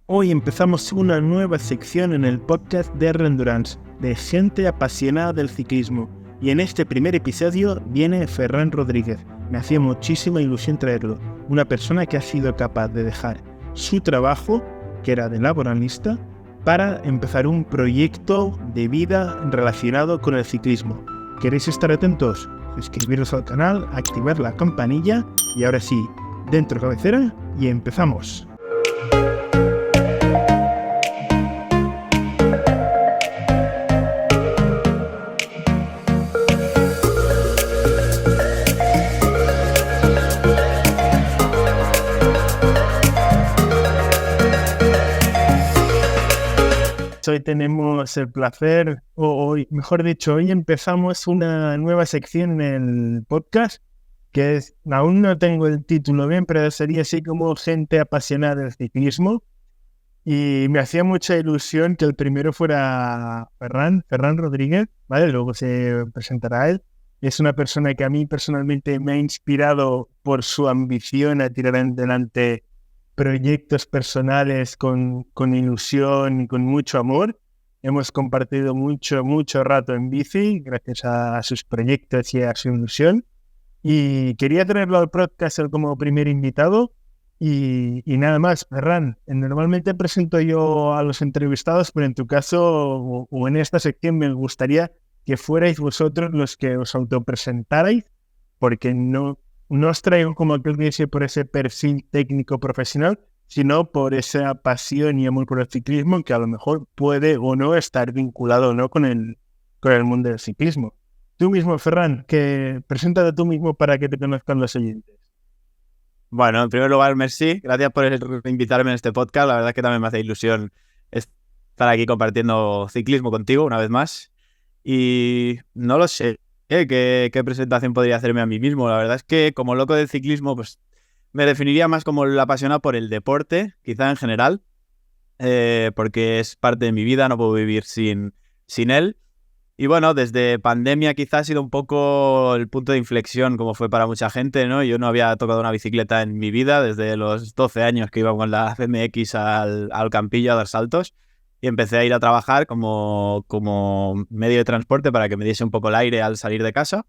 Hoy empezamos una nueva sección en el podcast de Endurance, de gente apasionada del ciclismo. Y en este primer episodio viene Ferran Rodríguez. Me hacía muchísima ilusión traerlo. Una persona que ha sido capaz de dejar su trabajo, que era de laboralista, para empezar un proyecto de vida relacionado con el ciclismo. ¿Queréis estar atentos? Suscribiros al canal, activar la campanilla y ahora sí, dentro cabecera y empezamos. Hoy tenemos el placer, hoy empezamos una nueva sección en el podcast, que es, aún no tengo el título bien, pero sería así como gente apasionada del ciclismo. Y me hacía mucha ilusión que el primero fuera Ferran Rodríguez, ¿vale? Luego se presentará él. Es una persona que a mí personalmente me ha inspirado por su ambición a tirar adelante proyectos personales con ilusión y con mucho amor. Hemos compartido mucho rato en bici gracias a sus proyectos y a su ilusión. Y quería traerlo al podcast como primer invitado. Y nada más, Ferran, normalmente presento yo a los entrevistados, pero en tu caso o en esta sección me gustaría que fuerais vosotros los que os autopresentarais, porque no os traigo como aquel que dice por ese perfil técnico profesional, sino por esa pasión y amor por el ciclismo que a lo mejor puede o no estar vinculado o no con el mundo del ciclismo. Tú mismo, Ferran, preséntate tú mismo para que te conozcan los oyentes. Bueno, en primer lugar, merci. Gracias por invitarme en este podcast. La verdad es que también me hace ilusión estar aquí compartiendo ciclismo contigo una vez más. Y no lo sé, ¿qué presentación podría hacerme a mí mismo? La verdad es que como loco del ciclismo, pues me definiría más como el apasionado por el deporte, quizá en general, porque es parte de mi vida, no puedo vivir sin él. Y bueno, desde pandemia quizás ha sido un poco el punto de inflexión, como fue para mucha gente, ¿no? Yo no había tocado una bicicleta en mi vida desde los 12 años que iba con la BMX al Campillo a dar saltos y empecé a ir a trabajar como medio de transporte para que me diese un poco el aire al salir de casa.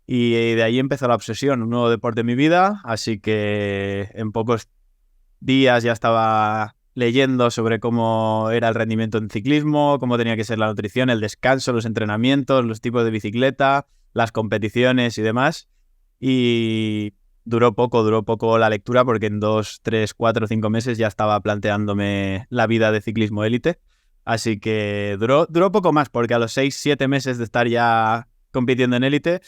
Y de ahí empezó la obsesión, un nuevo deporte en mi vida, así que en pocos días ya estaba leyendo sobre cómo era el rendimiento en ciclismo, cómo tenía que ser la nutrición, el descanso, los entrenamientos, los tipos de bicicleta, las competiciones y demás. Y duró poco la lectura porque en 2, 3, 4, 5 meses ya estaba planteándome la vida de ciclismo élite. Así que duró poco más porque a los 6, 7 meses de estar ya compitiendo en élite,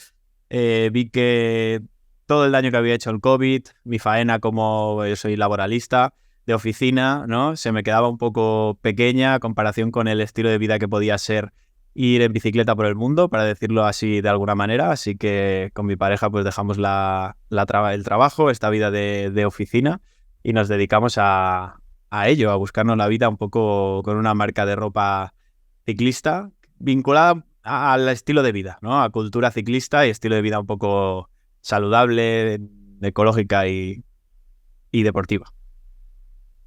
vi que todo el daño que había hecho el COVID, mi faena como yo soy laboralista, de oficina, ¿no? Se me quedaba un poco pequeña a comparación con el estilo de vida que podía ser ir en bicicleta por el mundo, para decirlo así de alguna manera. Así que con mi pareja pues dejamos el trabajo, esta vida de oficina y nos dedicamos a ello, a buscarnos la vida un poco con una marca de ropa ciclista vinculada al estilo de vida, ¿no? A cultura ciclista y estilo de vida un poco saludable, ecológica y deportiva.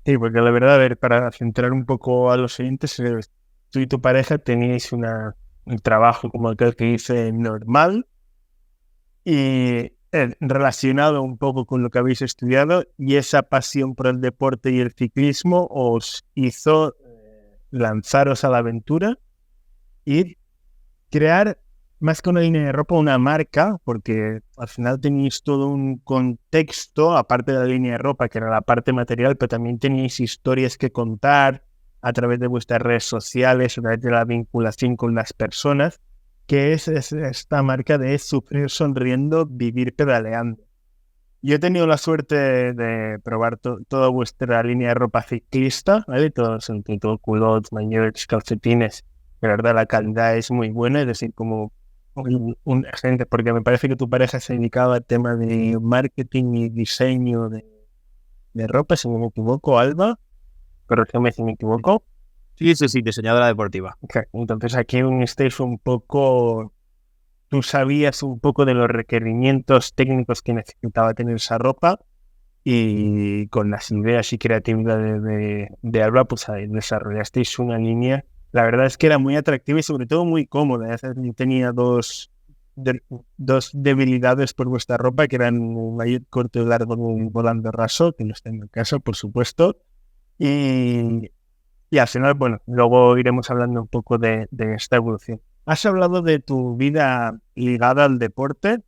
Sí, porque la verdad, a ver, para centrar un poco a los oyentes, tú y tu pareja teníais un trabajo como aquel que dice normal y relacionado un poco con lo que habéis estudiado, y esa pasión por el deporte y el ciclismo os hizo lanzaros a la aventura y crear, más que una línea de ropa, una marca, porque al final tenéis todo un contexto, aparte de la línea de ropa, que era la parte material, pero también tenéis historias que contar a través de vuestras redes sociales, a través de la vinculación con las personas, que es esta marca de sufrir sonriendo, vivir pedaleando. Yo he tenido la suerte de probar toda vuestra línea de ropa ciclista, ¿vale? Todos, entre todo, culottes, maillets, calcetines. De verdad, la calidad es muy buena, es decir, como un agente, porque me parece que tu pareja se dedicaba al tema de marketing y diseño de ropa, si no me equivoco, Alba, corrígeme si me equivoco. Sí, diseñadora deportiva. Okay. Entonces aquí estáis un poco, tú sabías un poco de los requerimientos técnicos que necesitaba tener esa ropa y con las ideas y creatividad de Alba, pues ahí desarrollasteis una línea. La verdad es que era muy atractiva y sobre todo muy cómoda. Yo tenía dos debilidades por vuestra ropa, que eran un maillot corto y largo, un volante raso, que no está en el caso, por supuesto. Y al final, bueno, luego iremos hablando un poco de esta evolución. Has hablado de tu vida ligada al deporte,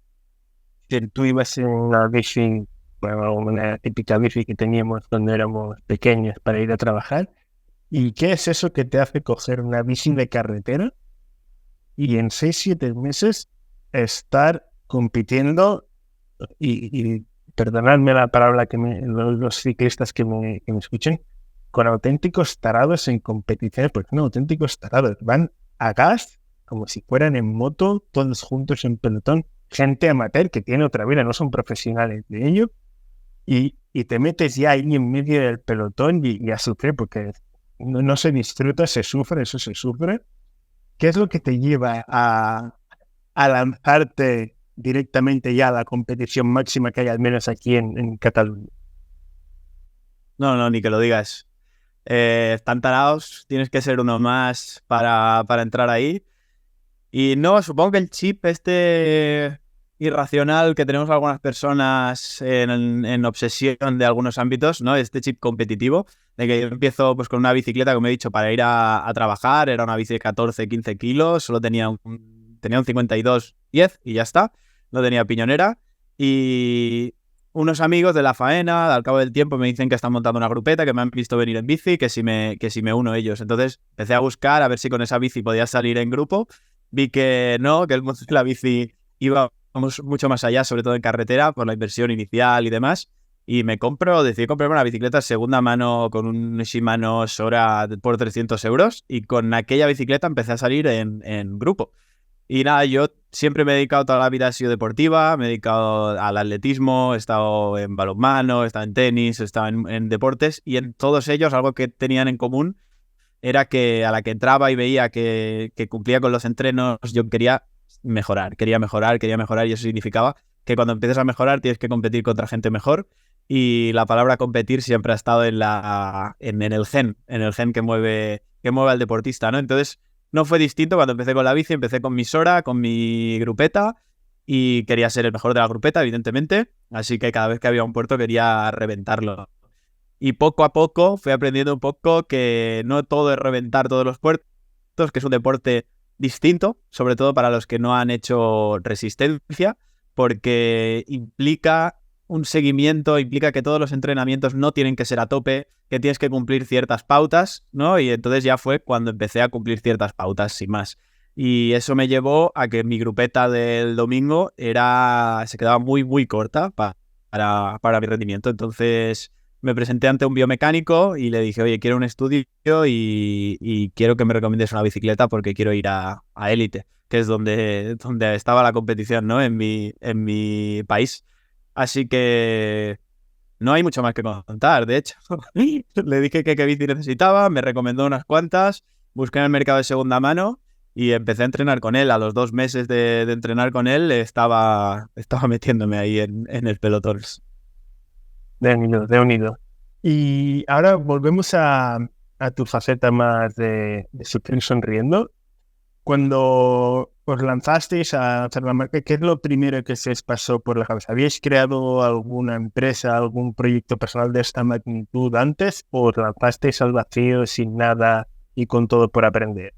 que tú ibas en una bici, bueno, una típica bici que teníamos cuando éramos pequeños para ir a trabajar. ¿Y qué es eso que te hace coger una bici de carretera y en 6-7 meses estar compitiendo y perdonadme la palabra que los ciclistas que me escuchen, con auténticos tarados en competiciones, porque no, auténticos tarados, van a gas como si fueran en moto, todos juntos en pelotón, gente amateur que tiene otra vida, no son profesionales de ello, y te metes ya ahí en medio del pelotón y a sufrir, porque no se disfruta, se sufre, eso se sufre. ¿Qué es lo que te lleva a lanzarte directamente ya a la competición máxima que hay al menos aquí en Cataluña? No, ni que lo digas. Están tarados, tienes que ser uno más para entrar ahí. Y no, supongo que el chip irracional que tenemos algunas personas en obsesión de algunos ámbitos, ¿no? Este chip competitivo, de que yo empiezo pues con una bicicleta, como he dicho, para ir a trabajar, era una bici de 14-15 kilos, solo tenía un 52-10 y ya está, no tenía piñonera. Y unos amigos de la faena, al cabo del tiempo, me dicen que están montando una grupeta, que me han visto venir en bici, que si me uno a ellos. Entonces empecé a buscar a ver si con esa bici podía salir en grupo. Vi que no, que el mundo de la bici iba mucho más allá, sobre todo en carretera, por la inversión inicial y demás. Y decidí comprarme una bicicleta segunda mano con un Shimano Sora por 300 euros. Y con aquella bicicleta empecé a salir en grupo. Y nada, yo siempre me he dedicado toda la vida, he sido deportiva, me he dedicado al atletismo, he estado en balonmano, he estado en tenis, he estado en deportes. Y en todos ellos algo que tenían en común era que a la que entraba y veía que cumplía con los entrenos, yo quería mejorar, y eso significaba que cuando empieces a mejorar tienes que competir contra gente mejor, y la palabra competir siempre ha estado en el gen que mueve al deportista, ¿no? Entonces no fue distinto cuando empecé con la bici, empecé con mi Sora, con mi grupeta, y quería ser el mejor de la grupeta, evidentemente, así que cada vez que había un puerto quería reventarlo. Y poco a poco fui aprendiendo un poco que no todo es reventar todos los puertos, que es un deporte distinto, sobre todo para los que no han hecho resistencia, porque implica un seguimiento, implica que todos los entrenamientos no tienen que ser a tope, que tienes que cumplir ciertas pautas, ¿no? Y entonces ya fue cuando empecé a cumplir ciertas pautas, sin más. Y eso me llevó a que mi grupeta del domingo se quedaba muy, muy corta para mi rendimiento. Entonces me presenté ante un biomecánico y le dije, oye, quiero un estudio y quiero que me recomiendes una bicicleta porque quiero ir a élite, que es donde estaba la competición, ¿no? En mi país. Así que no hay mucho más que contar, de hecho. Le dije qué bici necesitaba, me recomendó unas cuantas, busqué en el mercado de segunda mano y empecé a entrenar con él. A los 2 meses de entrenar con él estaba metiéndome ahí en el pelotón. De unido. Y ahora volvemos a tu faceta más de sufrir sonriendo. Cuando os lanzasteis a hacer la marca, ¿qué es lo primero que se os pasó por la cabeza? ¿Habíais creado alguna empresa, algún proyecto personal de esta magnitud antes o os lanzasteis al vacío sin nada y con todo por aprender?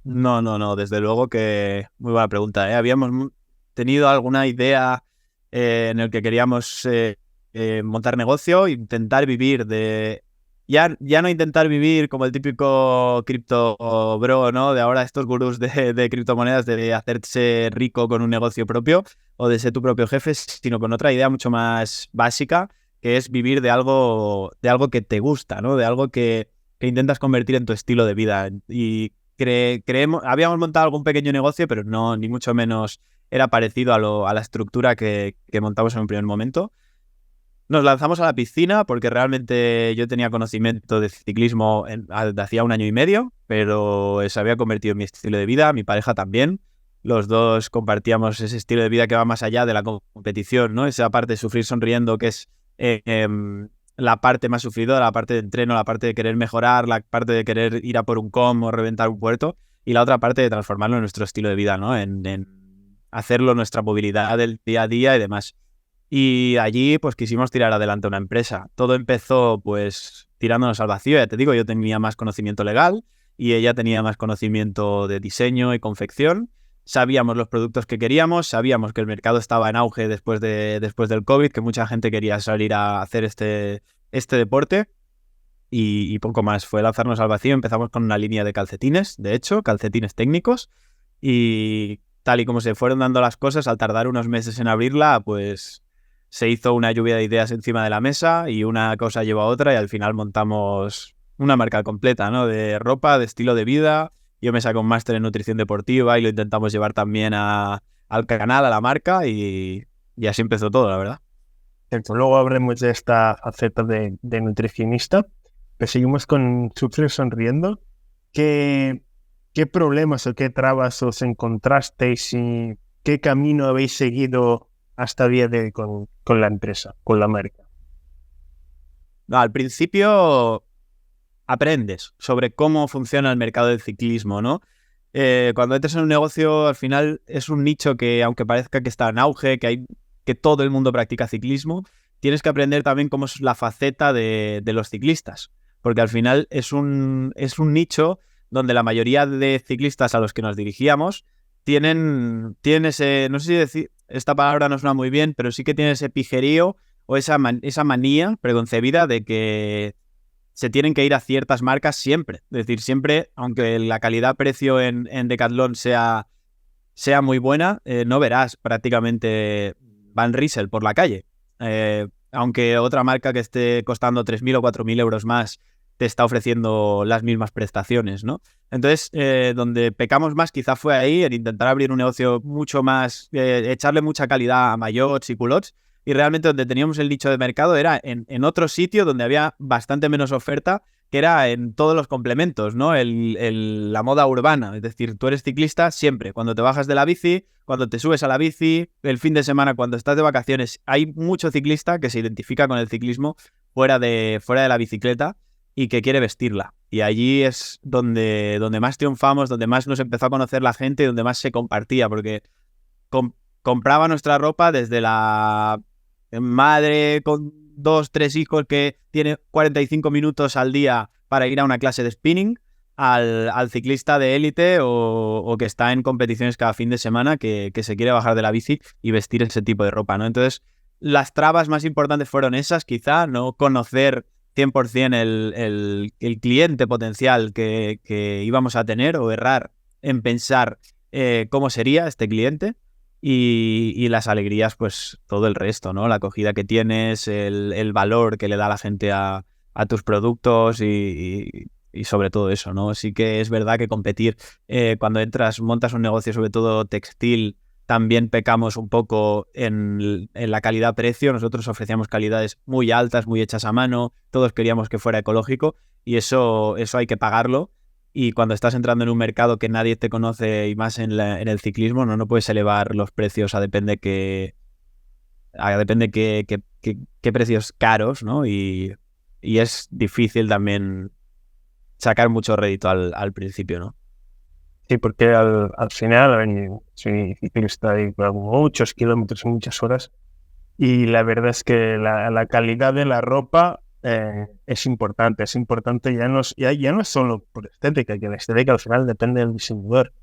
No, desde luego que muy buena pregunta, ¿eh? Habíamos tenido alguna idea en el que queríamos montar negocio, intentar vivir de... Ya no intentar vivir como el típico cripto bro, ¿no? De ahora estos gurús de criptomonedas, de hacerse rico con un negocio propio o de ser tu propio jefe, sino con otra idea mucho más básica, que es vivir de algo que te gusta, ¿no? De algo que intentas convertir en tu estilo de vida. Y habíamos montado algún pequeño negocio, pero no, ni mucho menos era parecido a la estructura que montamos en un primer momento. Nos lanzamos a la piscina porque realmente yo tenía conocimiento de ciclismo de hacía 1 año y medio, pero se había convertido en mi estilo de vida, mi pareja también. Los dos compartíamos ese estilo de vida que va más allá de la competición, ¿no? Esa parte de sufrir sonriendo que es la parte más sufridora, la parte de entreno, la parte de querer mejorar, la parte de querer ir a por un com o reventar un puerto, y la otra parte de transformarlo en nuestro estilo de vida, ¿no? En hacerlo nuestra movilidad del día a día y demás. Y allí pues quisimos tirar adelante una empresa. Todo empezó pues tirándonos al vacío, ya te digo, yo tenía más conocimiento legal y ella tenía más conocimiento de diseño y confección. Sabíamos los productos que queríamos, sabíamos que el mercado estaba en auge después del COVID, que mucha gente quería salir a hacer este deporte y poco más. Fue lanzarnos al vacío. Empezamos con una línea de calcetines, de hecho, calcetines técnicos, y tal y como se fueron dando las cosas, al tardar unos meses en abrirla, pues se hizo una lluvia de ideas encima de la mesa y una cosa llevó a otra y al final montamos una marca completa, ¿no? De ropa, de estilo de vida. Yo me saco un máster en nutrición deportiva y lo intentamos llevar también al canal, a la marca, y así empezó todo, la verdad. Luego hablemos de esta faceta de nutricionista, pero seguimos con Sufrir Sonriendo. ¿Qué problemas o qué trabas os encontrasteis y qué camino habéis seguido hasta el día de hoy con la empresa, con la marca? No, al principio aprendes sobre cómo funciona el mercado del ciclismo, ¿no? Cuando entras en un negocio, al final es un nicho que, aunque parezca que está en auge, que todo el mundo practica ciclismo, tienes que aprender también cómo es la faceta de los ciclistas, porque al final es un nicho donde la mayoría de ciclistas a los que nos dirigíamos tienen ese, no sé si decir, esta palabra no suena muy bien, pero sí que tienen ese pijerío o esa manía preconcebida de que se tienen que ir a ciertas marcas siempre. Es decir, siempre, aunque la calidad-precio en Decathlon sea muy buena, no verás prácticamente Van Riesel por la calle. Aunque otra marca que esté costando 3.000 o 4.000 euros más te está ofreciendo las mismas prestaciones, ¿no? Entonces, donde pecamos más quizá fue ahí, en intentar abrir un negocio mucho más, echarle mucha calidad a maillots y culottes, y realmente donde teníamos el nicho de mercado era en otro sitio donde había bastante menos oferta, que era en todos los complementos, ¿no? La moda urbana, es decir, tú eres ciclista siempre, cuando te bajas de la bici, cuando te subes a la bici, el fin de semana, cuando estás de vacaciones. Hay mucho ciclista que se identifica con el ciclismo fuera de la bicicleta y que quiere vestirla. Y allí es donde más triunfamos, donde más nos empezó a conocer la gente y donde más se compartía, porque compraba nuestra ropa desde la madre con 2, 3 hijos que tiene 45 minutos al día para ir a una clase de spinning, al ciclista de élite o que está en competiciones cada fin de semana que se quiere bajar de la bici y vestir ese tipo de ropa, ¿no? Entonces, las trabas más importantes fueron esas, quizá, no conocer 100% el cliente potencial que íbamos a tener, o errar en pensar cómo sería este cliente. Y las alegrías, pues todo el resto, ¿no? La acogida que tienes, el valor que le da la gente a tus productos y sobre todo eso, ¿no? Sí que es verdad que competir, cuando montas un negocio, sobre todo textil, también pecamos un poco en la calidad-precio. Nosotros ofrecíamos calidades muy altas, muy hechas a mano, todos queríamos que fuera ecológico y eso hay que pagarlo. Y cuando estás entrando en un mercado que nadie te conoce, y más en el ciclismo, no puedes elevar los precios a depende qué precios caros, ¿no? Y es difícil también sacar mucho rédito al principio, ¿no? Sí, porque al final soy ciclista y hago muchos kilómetros, muchas horas, y la verdad es que la calidad de la ropa es importante. Ya no es solo por estética, que la estética al final depende del diseñador,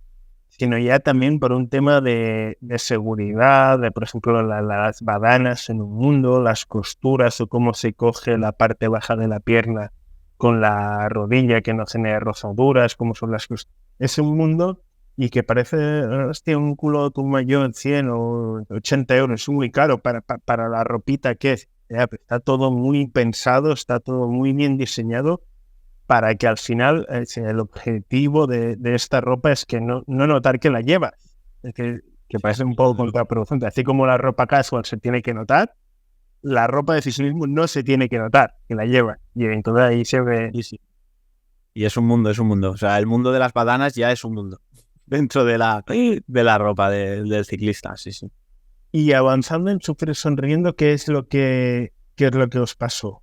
sino ya también por un tema de seguridad, de, por ejemplo, las badanas en un mundo, las costuras o cómo se coge la parte baja de la pierna con la rodilla que no genera rozaduras, cómo son las costuras. Es un mundo y que parece, hostia, un culo de un maillot 100 o 80 euros, es muy caro para la ropita que es. Ya, pero está todo muy pensado, está todo muy bien diseñado para que al final el objetivo de esta ropa es que no notar que la llevas. Es que parece un poco contraproducente. Así como la ropa casual se tiene que notar, la ropa de ciclismo no se tiene que notar que la lleva. Y entonces ahí se ve... Sí. Y es un mundo. O sea, el mundo de las badanas ya es un mundo dentro de la ropa del ciclista, sí. Y avanzando en Sufrir Sonriendo, ¿qué es lo que ¿qué es lo que os pasó?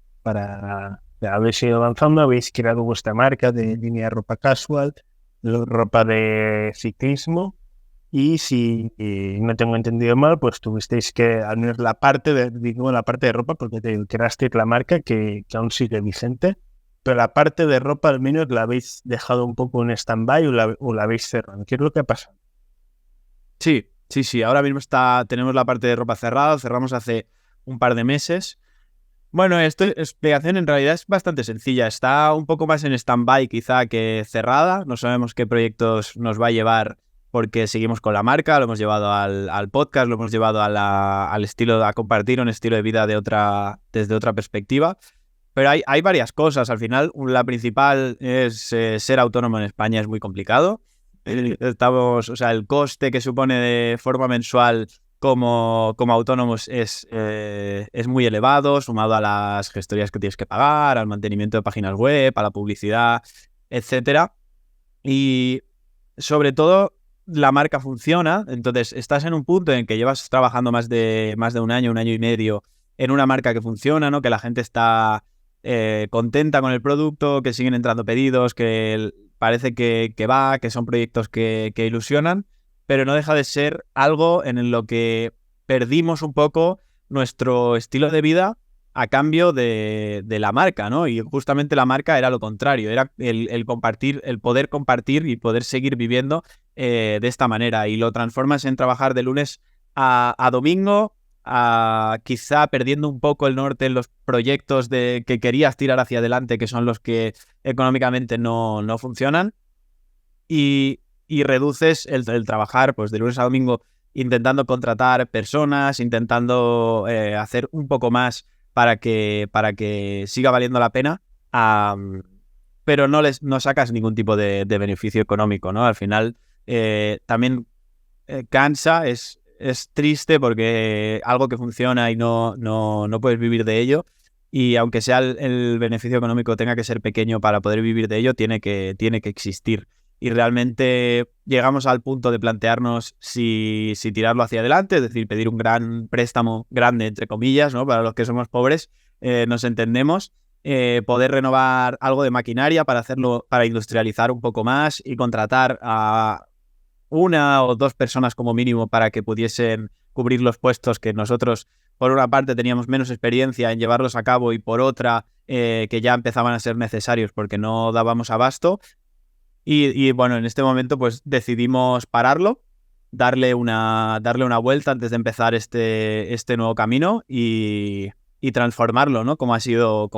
Habéis ido avanzando, habéis creado vuestra marca de línea de ropa casual, ropa de ciclismo, y si no tengo entendido mal, pues tuvisteis que, al menos la parte de ropa, porque te creasteis la marca que aún sigue vigente, pero la parte de ropa al menos la habéis dejado un poco en stand-by o la habéis cerrado. ¿Qué es lo que ha pasado? Sí. Ahora mismo tenemos la parte de ropa cerrada, cerramos hace un par de meses. Bueno, esta explicación en realidad es bastante sencilla. Está un poco más en stand-by quizá que cerrada. No sabemos qué proyectos nos va a llevar porque seguimos con la marca, lo hemos llevado al podcast, lo hemos llevado al estilo, a compartir un estilo de vida desde otra perspectiva. Pero hay varias cosas. Al final, la principal es ser autónomo en España es muy complicado. El coste que supone de forma mensual como autónomos es muy elevado, sumado a las gestorías que tienes que pagar, al mantenimiento de páginas web, a la publicidad, etcétera. Y sobre todo, la marca funciona. Entonces, estás en un punto en que llevas trabajando más de un año y medio en una marca que funciona, ¿no? Que la gente está contenta con el producto, que siguen entrando pedidos, que parece que son proyectos que ilusionan, pero no deja de ser algo en lo que perdimos un poco nuestro estilo de vida a cambio de la marca, ¿no? Y justamente la marca era lo contrario, era el compartir, el poder compartir y poder seguir viviendo de esta manera. Y lo transformas en trabajar de lunes a domingo, quizá perdiendo un poco el norte en los proyectos que querías tirar hacia adelante, que son los que económicamente no funcionan, y reduces el trabajar pues de lunes a domingo intentando contratar personas, intentando hacer un poco más para que siga valiendo la pena, pero no sacas ningún tipo de beneficio económico, ¿no? Al final también cansa, es triste porque algo que funciona y no puedes vivir de ello, y aunque sea el beneficio económico tenga que ser pequeño para poder vivir de ello, tiene que existir. Y realmente llegamos al punto de plantearnos si tirarlo hacia adelante, es decir, pedir un gran préstamo, grande entre comillas, ¿no? Para los que somos pobres, nos entendemos, poder renovar algo de maquinaria para hacerlo, para industrializar un poco más y contratar a una o dos personas como mínimo para que pudiesen cubrir los puestos que nosotros, por una parte, teníamos menos experiencia en llevarlos a cabo y por otra, que ya empezaban a ser necesarios porque no dábamos abasto. Y bueno, en este momento pues decidimos pararlo, darle una vuelta antes de empezar este nuevo camino y transformarlo, ¿no? Como ha sido.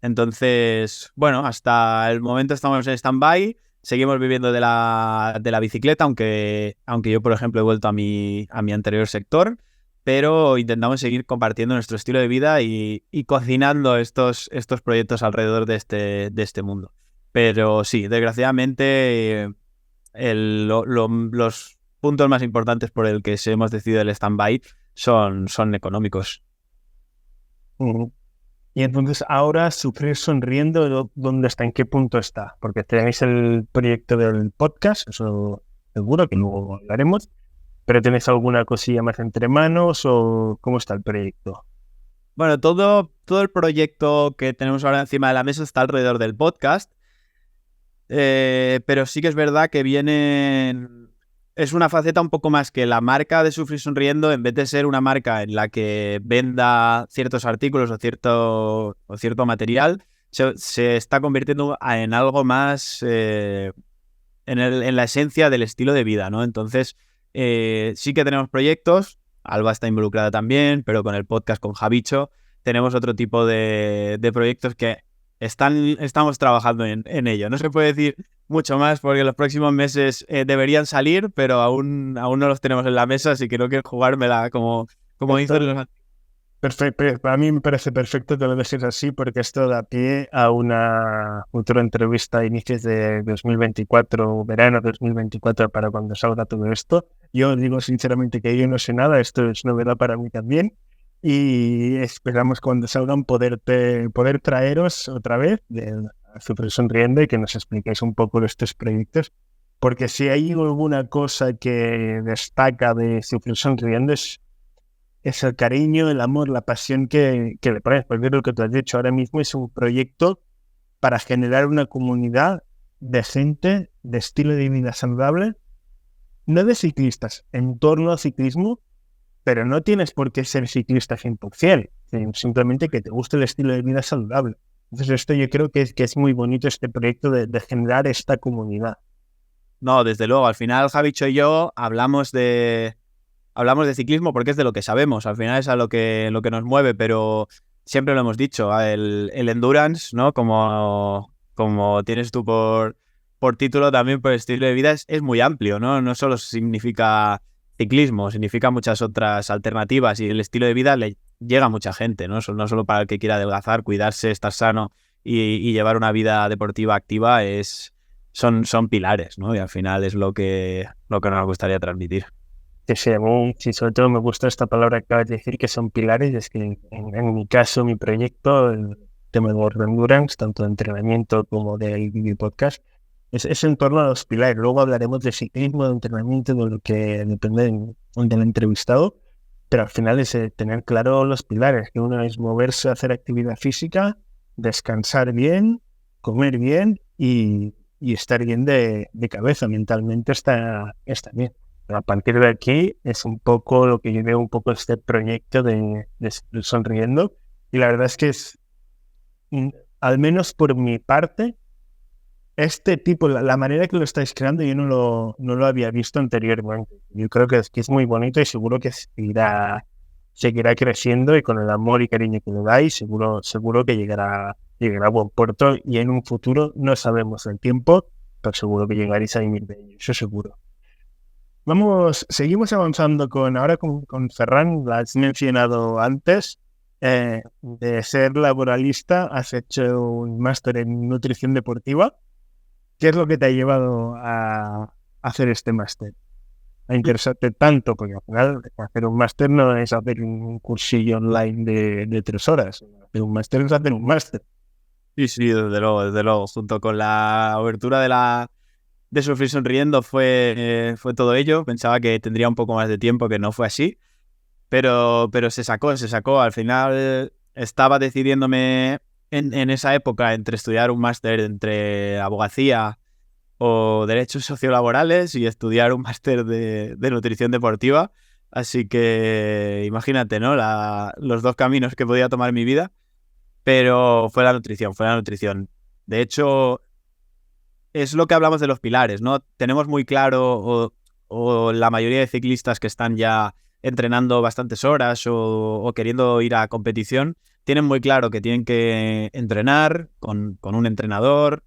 Entonces, bueno, hasta el momento estamos en stand-by, seguimos viviendo de la bicicleta, aunque yo, por ejemplo, he vuelto a mi anterior sector, pero intentamos seguir compartiendo nuestro estilo de vida y cocinando estos proyectos alrededor de este mundo. Pero sí, desgraciadamente los puntos más importantes por el que hemos decidido el stand-by son económicos. Y entonces ahora Sufrir Sonriendo, ¿dónde está? ¿En qué punto está? Porque tenéis el proyecto del podcast, eso seguro que luego hablaremos, pero ¿tenéis alguna cosilla más entre manos o cómo está el proyecto? Bueno, todo el proyecto que tenemos ahora encima de la mesa está alrededor del podcast. Pero sí que es verdad que es una faceta un poco más que la marca de Sufrir Sonriendo. En vez de ser una marca en la que venda ciertos artículos o cierto material, se está convirtiendo en algo más en la esencia del estilo de vida, ¿no? Entonces sí que tenemos proyectos, Alba está involucrada también, pero con el podcast con Javicho tenemos otro tipo de proyectos que estamos trabajando en ello. No se puede decir mucho más porque en los próximos meses deberían salir, pero aún no los tenemos en la mesa, así que no quiero jugármela como dicen los... Perfecto, para mí me parece perfecto que lo dejes así porque esto da pie a una futura entrevista a inicios de 2024, verano 2024, para cuando salga todo esto. Yo digo sinceramente que yo no sé nada, esto es novedad para mí también. Y esperamos cuando salgan poder traeros otra vez de Sufrir Sonriendo y que nos expliquéis un poco de estos proyectos, porque si hay alguna cosa que destaca de Sufrir Sonriendo es es el cariño, el amor, la pasión que le pones, porque es lo que tú has dicho ahora mismo, es un proyecto para generar una comunidad de gente de estilo de vida saludable, no de ciclistas, en torno al ciclismo, pero no tienes por qué ser ciclista 100%, simplemente que te guste el estilo de vida saludable. Entonces esto yo creo que es muy bonito este proyecto de generar esta comunidad. No, desde luego, al final Javicho y yo hablamos de ciclismo porque es de lo que sabemos, al final es a lo que nos mueve, pero siempre lo hemos dicho, el endurance, ¿no? Como tienes tú por título, también por estilo de vida, es muy amplio, ¿no? No solo significa ciclismo, significa muchas otras alternativas y el estilo de vida le llega a mucha gente, ¿no? No solo para el que quiera adelgazar, cuidarse, estar sano y llevar una vida deportiva activa, son pilares, ¿no? Y al final es lo que nos gustaría transmitir. Sí, sobre todo me gusta esta palabra que acabas de decir, que son pilares. Es que en mi caso, mi proyecto, el tema de World Endurance, tanto de entrenamiento como de video podcast, es en torno a los pilares. Luego hablaremos de ciclismo, de entrenamiento, de lo que depende del entrevistado, pero al final es tener claro los pilares, que uno es moverse, hacer actividad física, descansar bien, comer bien y estar bien de cabeza, mentalmente está bien. A partir de aquí es un poco lo que yo veo un poco este proyecto de Sonriendo, y la verdad es que al menos por mi parte, este tipo, la manera que lo estáis creando yo no lo había visto anteriormente. Yo creo que es muy bonito y seguro que seguirá creciendo, y con el amor y cariño que le dais, seguro que llegará a buen puerto, y en un futuro no sabemos el tiempo, pero seguro que llegaréis a vivir de ello, eso seguro. Seguimos avanzando ahora con Ferran, la has mencionado antes, de ser laboralista, has hecho un máster en nutrición deportiva. ¿Qué es lo que te ha llevado a hacer este máster? A interesarte tanto, porque al final hacer un máster no es hacer un cursillo online de 3 horas, hacer un máster es hacer un máster. Sí, desde luego, junto con la abertura de Sufrir Sonriendo fue todo ello. Pensaba que tendría un poco más de tiempo, que no fue así, pero se sacó. Al final estaba decidiéndome en esa época entre estudiar un máster entre abogacía o derechos sociolaborales y estudiar un máster de nutrición deportiva. Así que imagínate, ¿no? Los dos caminos que podía tomar mi vida, pero fue la nutrición. De hecho, es lo que hablamos de los pilares, ¿no? Tenemos muy claro, o la mayoría de ciclistas que están ya entrenando bastantes horas o queriendo ir a competición, tienen muy claro que tienen que entrenar con un entrenador,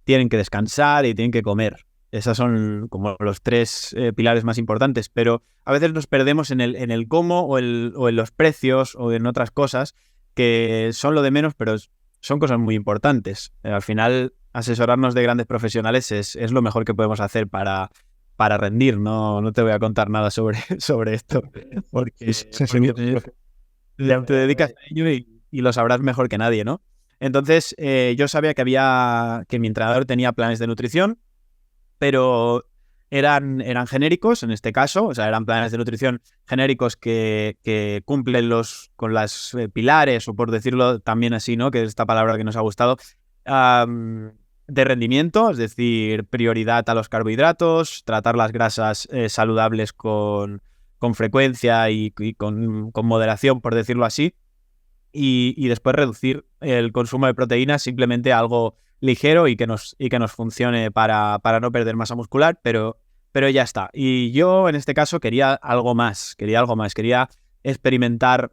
tienen que descansar y tienen que comer. Esos son como los 3 pilares más importantes, pero a veces nos perdemos en el cómo o en los precios o en otras cosas que son lo de menos, pero son cosas muy importantes. Al final, asesorarnos de grandes profesionales es lo mejor que podemos hacer para rendir. No te voy a contar nada sobre esto, porque te dedicas a ello y lo sabrás mejor que nadie, ¿no? Entonces, yo sabía que mi entrenador tenía planes de nutrición, pero eran genéricos en este caso, o sea, eran planes de nutrición genéricos que cumplen con las pilares, o por decirlo también así, ¿no? Que es esta palabra que nos ha gustado, de rendimiento, es decir, prioridad a los carbohidratos, tratar las grasas saludables con frecuencia y con moderación, por decirlo así, y después reducir el consumo de proteínas simplemente a algo ligero y que nos funcione para no perder masa muscular, pero ya está. Y yo en este caso quería algo más, quería experimentar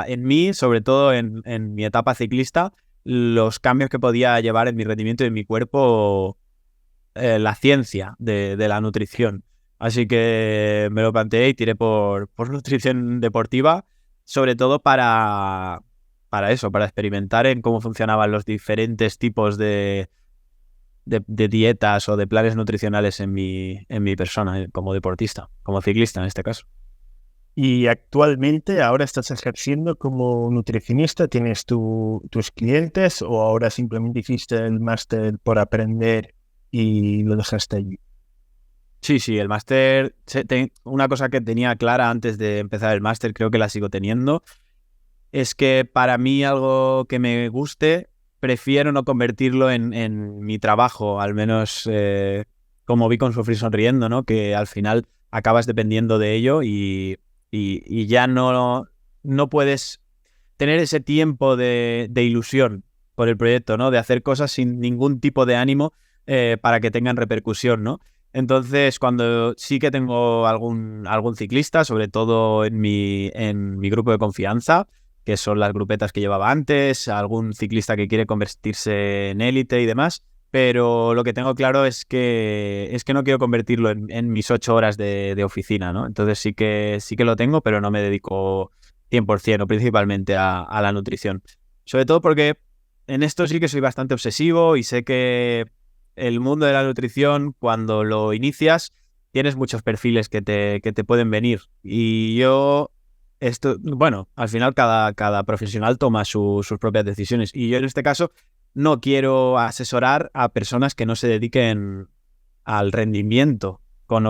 en mí, sobre todo en mi etapa ciclista, los cambios que podía llevar en mi rendimiento y en mi cuerpo la ciencia de la nutrición. Así que me lo planteé y tiré por nutrición deportiva, sobre todo para eso, para experimentar en cómo funcionaban los diferentes tipos de dietas o de planes nutricionales en mi persona, como deportista, como ciclista en este caso. Y actualmente, ahora estás ejerciendo como nutricionista, ¿tienes tus clientes, o ahora simplemente hiciste el máster por aprender y lo dejaste allí? Sí, el máster, una cosa que tenía clara antes de empezar el máster, creo que la sigo teniendo, es que para mí algo que me guste, prefiero no convertirlo en mi trabajo, al menos como vi con Sufrir Sonriendo, ¿no? Que al final acabas dependiendo de ello y ya no puedes tener ese tiempo de ilusión por el proyecto, ¿no? De hacer cosas sin ningún tipo de ánimo para que tengan repercusión, ¿no? Entonces, cuando sí que tengo algún ciclista, sobre todo en mi grupo de confianza, que son las grupetas que llevaba antes, algún ciclista que quiere convertirse en élite y demás, pero lo que tengo claro es que no quiero convertirlo en mis 8 horas de oficina, ¿no? Entonces sí que lo tengo, pero no me dedico 100% o principalmente a la nutrición. Sobre todo porque en esto sí que soy bastante obsesivo y sé que el mundo de la nutrición, cuando lo inicias, tienes muchos perfiles que te pueden venir. Y yo, bueno, al final cada profesional toma sus propias decisiones. Y yo en este caso no quiero asesorar a personas que no se dediquen al rendimiento con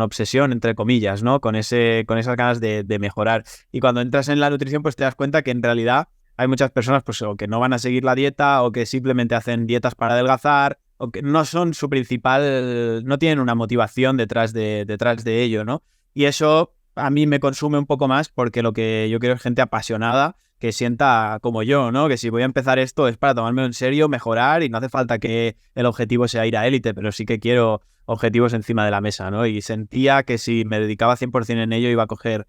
obsesión, entre comillas, ¿no? Con esas ganas de mejorar. Y cuando entras en la nutrición, pues te das cuenta que en realidad hay muchas personas pues, o que no van a seguir la dieta o que simplemente hacen dietas para adelgazar o que no son su principal, no tienen una motivación detrás de ello, ¿no? Y eso a mí me consume un poco más porque lo que yo quiero es gente apasionada que sienta como yo, ¿no? Que si voy a empezar esto es para tomármelo en serio, mejorar y no hace falta que el objetivo sea ir a élite, pero sí que quiero objetivos encima de la mesa, ¿no? Y sentía que si me dedicaba 100% en ello iba a coger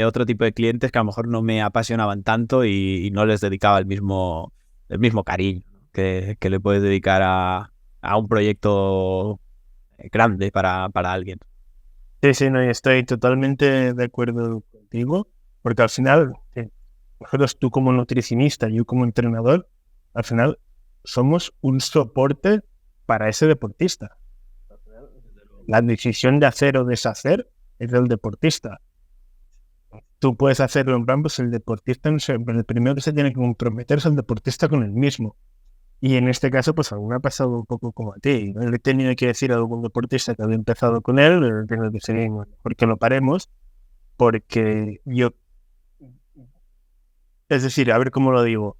otro tipo de clientes que a lo mejor no me apasionaban tanto y no les dedicaba el mismo cariño, ¿no? que le puedes dedicar a un proyecto grande para alguien. Sí, sí, no, y estoy totalmente de acuerdo contigo, porque al final, nosotros, tú como nutricionista, yo como entrenador, al final somos un soporte para ese deportista. La decisión de hacer o deshacer es del deportista. Tú puedes hacerlo en plan, pues el deportista, no sé, el primero que se tiene que comprometer es el deportista con el mismo. Y en este caso, pues aún ha pasado un poco como a ti. ¿No? Le he tenido que decir a algún deportista que había empezado con él, he tenido que decir, ¿por qué lo paremos? Porque yo, es decir, a ver cómo lo digo.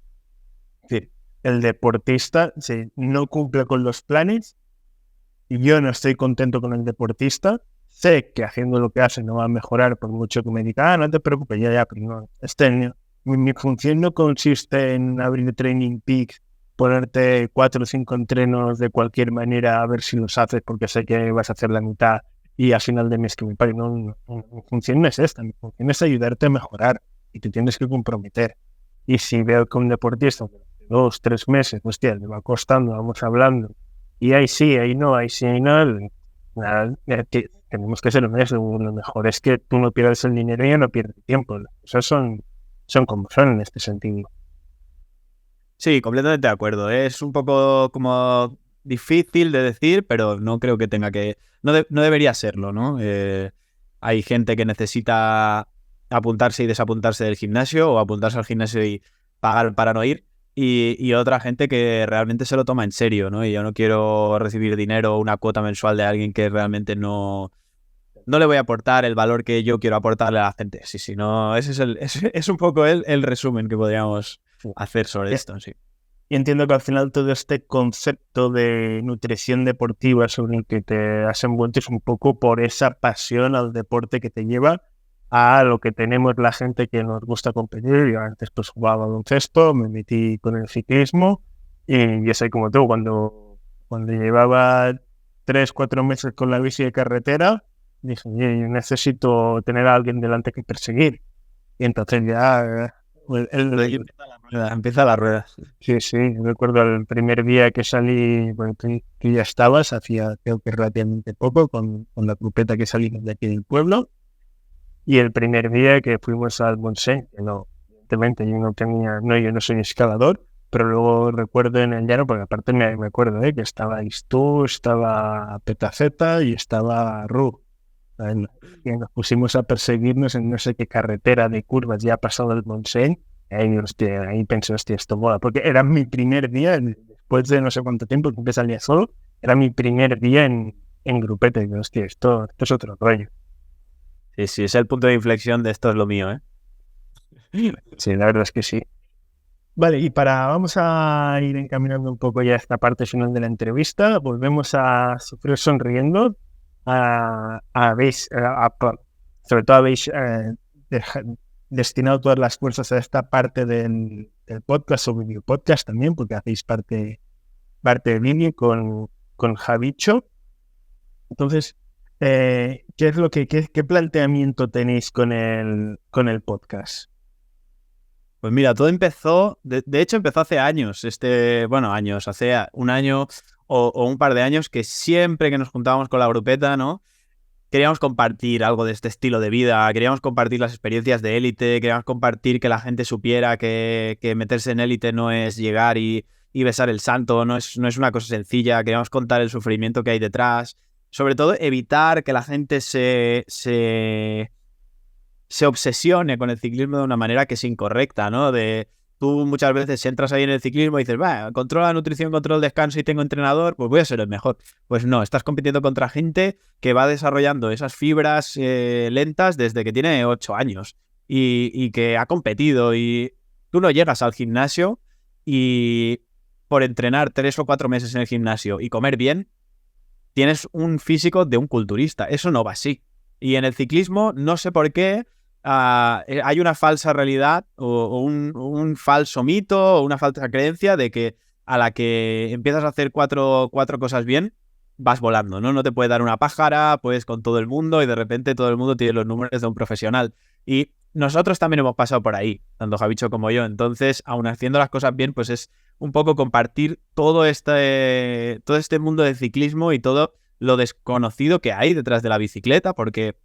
Es decir, el deportista, si no cumple con los planes, y yo no estoy contento con el deportista, sé que haciendo lo que hace no va a mejorar por mucho que me diga, no te preocupes, ya, pero no. Mi función no consiste en abrir Training Peaks, ponerte 4 o 5 entrenos de cualquier manera a ver si los haces porque sé que vas a hacer la mitad y al final de mes que me pague. No, mi función no es esta, mi función es ayudarte a mejorar y te tienes que comprometer. Y si veo que un deportista, 2, 3 meses, hostia, le va costando, vamos hablando, y ahí sí, ahí no, nada, tenemos que ser honestos. Lo mejor es que tú no pierdas el dinero y yo no pierdo el tiempo. Esos son como son en este sentido. Sí, completamente de acuerdo. Es un poco como difícil de decir, pero no creo que tenga que... No debería serlo, ¿no? Hay gente que necesita apuntarse y desapuntarse del gimnasio o apuntarse al gimnasio y pagar para no ir. Y otra gente que realmente se lo toma en serio, ¿no? Y yo no quiero recibir dinero o una cuota mensual de alguien que realmente no le voy a aportar el valor que yo quiero aportarle a la gente. Sí, no, ese es un poco el resumen que podríamos hacer sobre esto, sí. Y entiendo que al final todo este concepto de nutrición deportiva sobre el que te has envuelto es un poco por esa pasión al deporte que te lleva a lo que tenemos la gente que nos gusta competir. Yo antes pues jugaba baloncesto, me metí con el ciclismo y yo soy como tú, cuando llevaba 3, 4 meses con la bici de carretera, dije, oye, yo necesito tener a alguien delante que perseguir. Y entonces ya... Empieza la rueda. Sí, sí, recuerdo el primer día que salí, bueno, tú ya estabas, hacía creo que relativamente poco, con la grupeta que salimos de aquí del pueblo, y el primer día que fuimos al Montseny, que no, evidentemente yo no soy escalador, pero luego recuerdo en el llano, porque aparte me acuerdo que estabais tú, estaba Petaceta y estaba Ru, y nos pusimos a perseguirnos en no sé qué carretera de curvas ya pasado el Montseny. Ahí pensé, hostia, esto mola, porque era mi primer día, después de no sé cuánto tiempo que salía solo, era mi primer día en en grupete. Y digo, hostia, esto es otro rollo. Sí, es el punto de inflexión de esto es lo mío, ¿eh? Sí, la verdad es que sí. Vale, vamos a ir encaminando un poco ya esta parte final de la entrevista. Volvemos a Sufrir Sonriendo. Sobre todo habéis destinado todas las fuerzas a esta parte del podcast o video podcast también, porque hacéis parte de vídeo con Javicho. Entonces, ¿qué planteamiento tenéis con el podcast? Pues mira, todo empezó, de hecho empezó hace años, hace un año o un par de años, que siempre que nos juntábamos con la grupeta, ¿no? Queríamos compartir algo de este estilo de vida, queríamos compartir las experiencias de élite, queríamos compartir que la gente supiera que meterse en élite no es llegar y besar el santo, no es una cosa sencilla, queríamos contar el sufrimiento que hay detrás, sobre todo evitar que la gente se obsesione con el ciclismo de una manera que es incorrecta, ¿no? Tú muchas veces entras ahí en el ciclismo y dices, controlo la nutrición, controlo el descanso y tengo entrenador, pues voy a ser el mejor. Pues no, estás compitiendo contra gente que va desarrollando esas fibras lentas desde que tiene 8 años y que ha competido, y tú no llegas al gimnasio y por entrenar 3 o 4 meses en el gimnasio y comer bien, tienes un físico de un culturista. Eso no va así. Y en el ciclismo, no sé por qué, hay una falsa realidad o un falso mito o una falsa creencia de que a la que empiezas a hacer cuatro cosas bien, vas volando, ¿no? No te puede dar una pájara, puedes con todo el mundo y de repente todo el mundo tiene los números de un profesional. Y nosotros también hemos pasado por ahí, tanto Javicho como yo. Entonces, aun haciendo las cosas bien, pues es un poco compartir todo este mundo del ciclismo y todo lo desconocido que hay detrás de la bicicleta, porque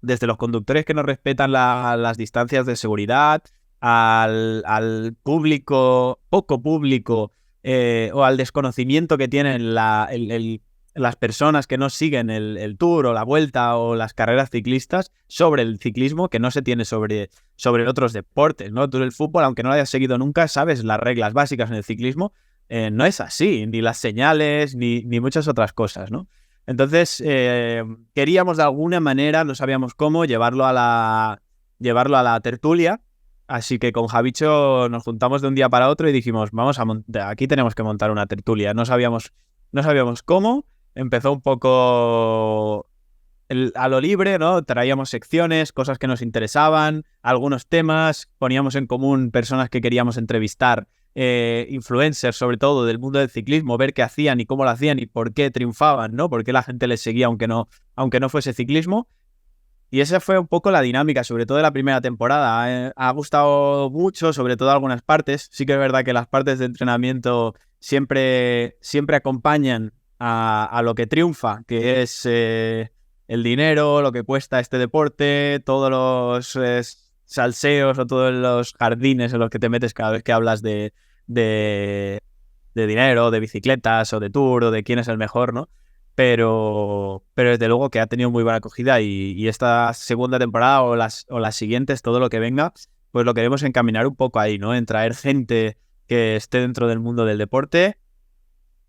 desde los conductores que no respetan las distancias de seguridad, al público, poco público, o al desconocimiento que tienen las personas que no siguen el Tour o la Vuelta o las carreras ciclistas sobre el ciclismo, que no se tiene sobre otros deportes, ¿no? Tú el fútbol, aunque no lo hayas seguido nunca, sabes las reglas básicas en el ciclismo. No es así, ni las señales, ni muchas otras cosas, ¿no? Entonces, queríamos de alguna manera, no sabíamos cómo, llevarlo a la tertulia. Así que con Javicho nos juntamos de un día para otro y dijimos, aquí tenemos que montar una tertulia. No sabíamos cómo. Empezó un poco a lo libre, ¿no? Traíamos secciones, cosas que nos interesaban, algunos temas, poníamos en común personas que queríamos entrevistar, influencers sobre todo del mundo del ciclismo, ver qué hacían y cómo lo hacían y por qué triunfaban, ¿no? Por qué la gente les seguía aunque no fuese ciclismo. Y esa fue un poco la dinámica, sobre todo de la primera temporada. Ha gustado mucho, sobre todo algunas partes. Sí que es verdad que las partes de entrenamiento siempre acompañan a lo que triunfa, que es el dinero, lo que cuesta este deporte, todos los salseos o todos los jardines en los que te metes cada vez que hablas de dinero, de bicicletas o de Tour o de quién es el mejor, ¿no? Pero desde luego que ha tenido muy buena acogida y esta segunda temporada o las siguientes, todo lo que venga, pues lo queremos encaminar un poco ahí, ¿no? En traer gente que esté dentro del mundo del deporte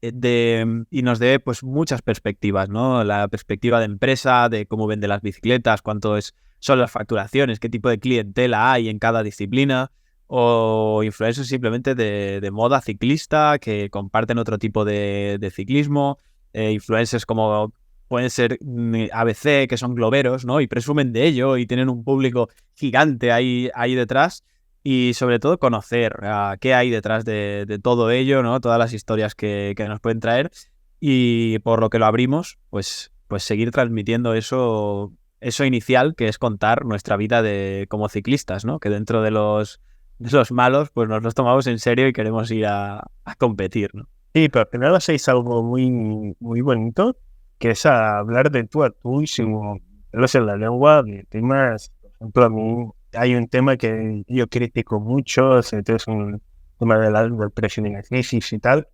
y nos dé pues muchas perspectivas, ¿no? La perspectiva de empresa, de cómo vende las bicicletas, son las facturaciones, qué tipo de clientela hay en cada disciplina, o influencers simplemente de moda ciclista que comparten otro tipo de ciclismo. Influencers como pueden ser ABC, que son globeros, ¿no? Y presumen de ello y tienen un público gigante ahí detrás. Y sobre todo conocer qué hay detrás de todo ello, ¿no? Todas las historias que nos pueden traer. Y por lo que lo abrimos, pues seguir transmitiendo eso inicial, que es contar nuestra vida como ciclistas, ¿no? Que dentro de los malos, pues nos los tomamos en serio y queremos ir a competir, ¿no? Sí, pero al final hacéis algo muy, muy bonito, que es hablar de tú a tú y sin pelos en la lengua de temas. Por ejemplo, a mí hay un tema que yo critico mucho, sobre todo es un tema del precio de la crisis y tal,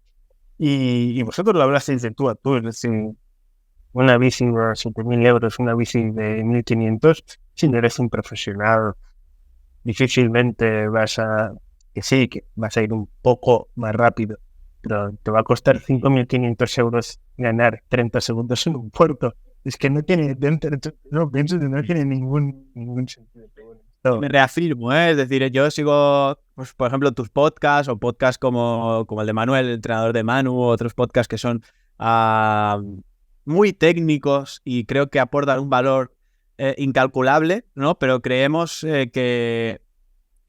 y vosotros lo hablasteis de tú a tú, es decir, una bici de 7.000 euros, una bici de 1.500, si no eres un profesional, difícilmente que vas a ir un poco más rápido. pero te va a costar 5.500 euros ganar 30 segundos en un puerto. Es que no tiene, no pienso que no tiene ningún sentido. Me reafirmo, es decir, yo sigo, pues, por ejemplo, tus podcasts o podcasts como el de Manuel, el entrenador de Manu, u otros podcasts que son muy técnicos y creo que aportan un valor incalculable, ¿no? Pero creemos que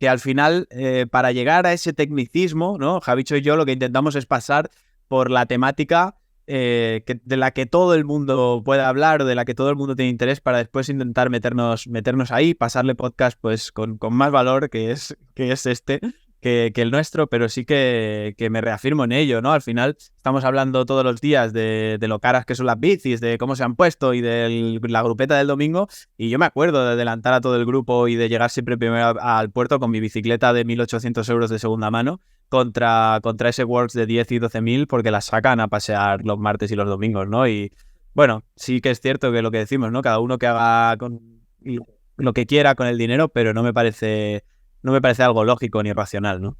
al final, para llegar a ese tecnicismo, ¿no? Javicho y yo lo que intentamos es pasar por la temática de la que todo el mundo puede hablar o de la que todo el mundo tiene interés para después intentar meternos ahí, pasarle podcast pues con más valor que es este, que el nuestro, pero sí que me reafirmo en ello, ¿no? Al final estamos hablando todos los días de lo caras que son las bicis, de cómo se han puesto y de la grupeta del domingo, y yo me acuerdo de adelantar a todo el grupo y de llegar siempre primero al puerto con mi bicicleta de 1.800 euros de segunda mano contra ese Works de 10 y 12.000 porque las sacan a pasear los martes y los domingos, ¿no? Y bueno, sí que es cierto que lo que decimos, ¿no? Cada uno que haga con lo que quiera con el dinero, pero no me parece algo lógico ni racional, ¿no?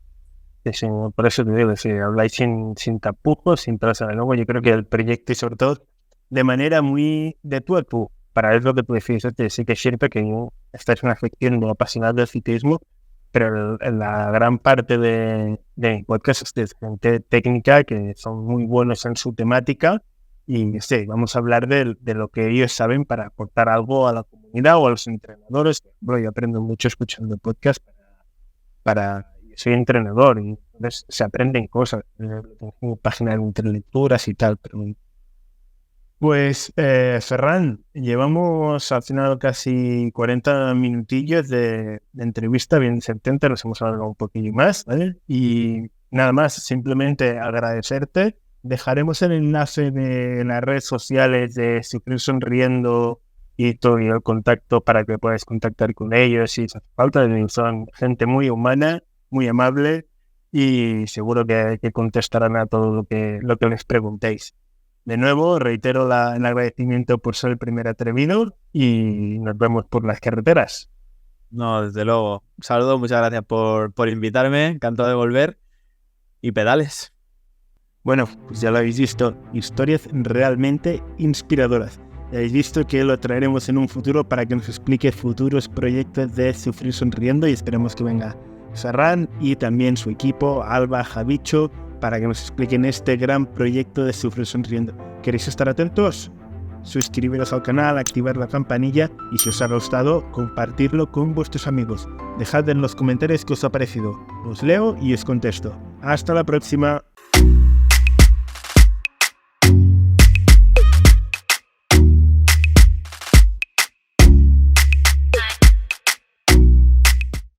Sí, por eso te digo, si habláis sin tapujos, sin trazar de nuevo, yo creo que el proyecto y sobre todo de manera muy de tú a tú, para ver lo que tú decís, sí que es cierto que esta es una afección muy apasionada del ciclismo, pero la gran parte de mi podcast es de gente técnica que son muy buenos en su temática y sí, vamos a hablar de lo que ellos saben para aportar algo a la comunidad o a los entrenadores. Bueno, yo aprendo mucho escuchando podcast soy entrenador y entonces se aprenden cosas. Tengo páginas de lecturas y tal, pero pues Ferran, llevamos al final casi 40 minutillos de entrevista, bien 70, nos hemos hablado un poquillo más, ¿vale? Y nada más, simplemente agradecerte. Dejaremos el enlace de las redes sociales de Sufrir Sonriendo y todo el contacto para que puedas contactar con ellos si hace falta. Son gente muy humana, muy amable y seguro que contestarán a todo lo que les preguntéis. De nuevo, reitero el agradecimiento por ser el primer atrevido y nos vemos por las carreteras. No, desde luego. Un saludo, muchas gracias por invitarme, encantado de volver y pedales. Bueno, pues ya lo habéis visto, historias realmente inspiradoras. Ya habéis visto que lo traeremos en un futuro para que nos explique futuros proyectos de Sufrir Sonriendo y esperemos que venga Ferran y también su equipo, Alba, Javicho, para que nos expliquen este gran proyecto de Sufrir Sonriendo. ¿Queréis estar atentos? Suscribiros al canal, activar la campanilla y si os ha gustado, compartirlo con vuestros amigos. Dejad en los comentarios qué os ha parecido. Os leo y os contesto. Hasta la próxima.